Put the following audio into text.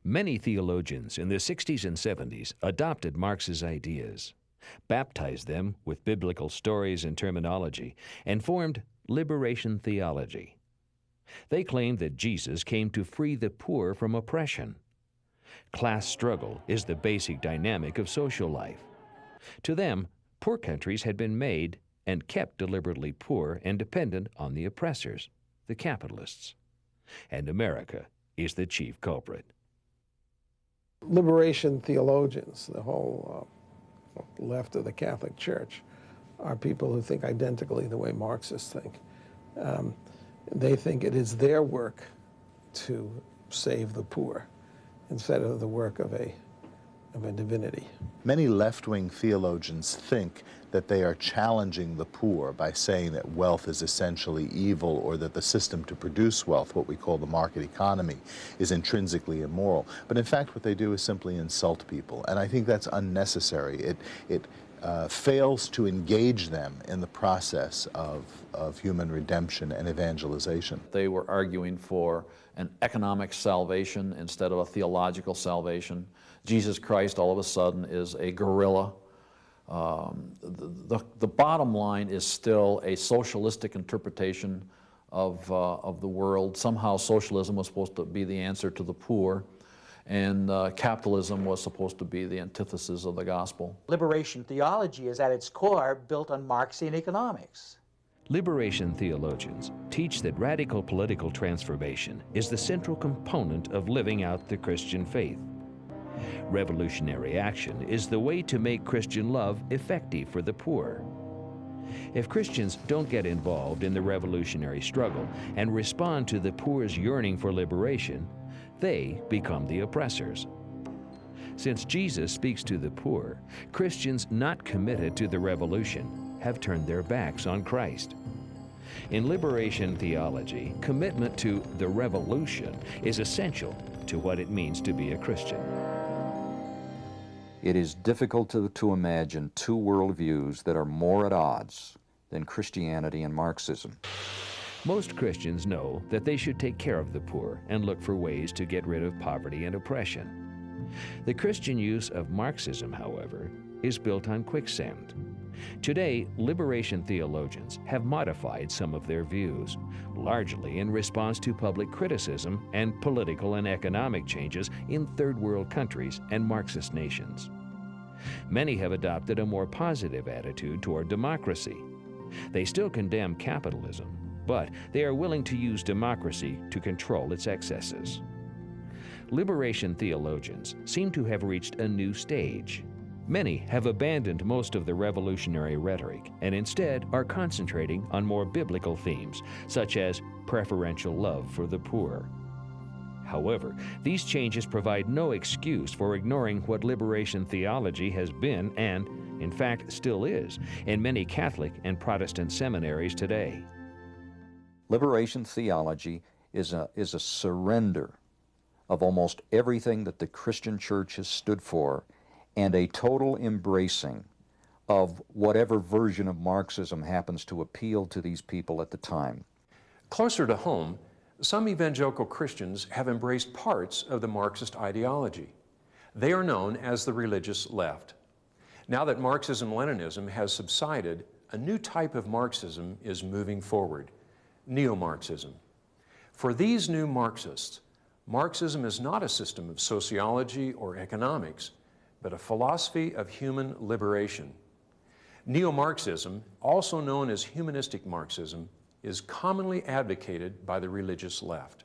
Many theologians in the 60s and 70s adopted Marx's ideas, baptized them with biblical stories and terminology, and formed liberation theology. They claimed that Jesus came to free the poor from oppression. Class struggle is the basic dynamic of social life. To them, poor countries had been made and kept deliberately poor and dependent on the oppressors, the capitalists. And America is the chief culprit. Liberation theologians, the whole left of the Catholic Church, are people who think identically the way Marxists think. They think it is their work to save the poor instead of the work of a divinity. Many left-wing theologians think that they are challenging the poor by saying that wealth is essentially evil, or that the system to produce wealth, what we call the market economy, is intrinsically immoral. But in fact, what they do is simply insult people, and I think that's unnecessary. It fails to engage them in the process of human redemption and evangelization. They were arguing for an economic salvation instead of a theological salvation. Jesus Christ all of a sudden is a guerrilla. The bottom line is still a socialistic interpretation of the world. Somehow socialism was supposed to be the answer to the poor, and capitalism was supposed to be the antithesis of the gospel. Liberation theology is at its core built on Marxian economics. Liberation theologians teach that radical political transformation is the central component of living out the Christian faith. Revolutionary action is the way to make Christian love effective for the poor. If Christians don't get involved in the revolutionary struggle and respond to the poor's yearning for liberation, they become the oppressors. Since Jesus speaks to the poor, Christians not committed to the revolution have turned their backs on Christ. In liberation theology, commitment to the revolution is essential to what it means to be a Christian. It is difficult to imagine two worldviews that are more at odds than Christianity and Marxism. Most Christians know that they should take care of the poor and look for ways to get rid of poverty and oppression. The Christian use of Marxism, however, is built on quicksand. Today, liberation theologians have modified some of their views, largely in response to public criticism and political and economic changes in third world countries and Marxist nations. Many have adopted a more positive attitude toward democracy. They still condemn capitalism, but they are willing to use democracy to control its excesses. Liberation theologians seem to have reached a new stage. Many have abandoned most of the revolutionary rhetoric and instead are concentrating on more biblical themes, such as preferential love for the poor. However, these changes provide no excuse for ignoring what liberation theology has been and, in fact, still is in many Catholic and Protestant seminaries today. Liberation theology is a surrender of almost everything that the Christian church has stood for, and a total embracing of whatever version of Marxism happens to appeal to these people at the time. Closer to home, some evangelical Christians have embraced parts of the Marxist ideology. They are known as the religious left. Now that Marxism Leninism has subsided, a new type of Marxism is moving forward, neo-Marxism. For these new Marxists, Marxism is not a system of sociology or economics, but a philosophy of human liberation. Neo-Marxism, also known as humanistic Marxism, is commonly advocated by the religious left.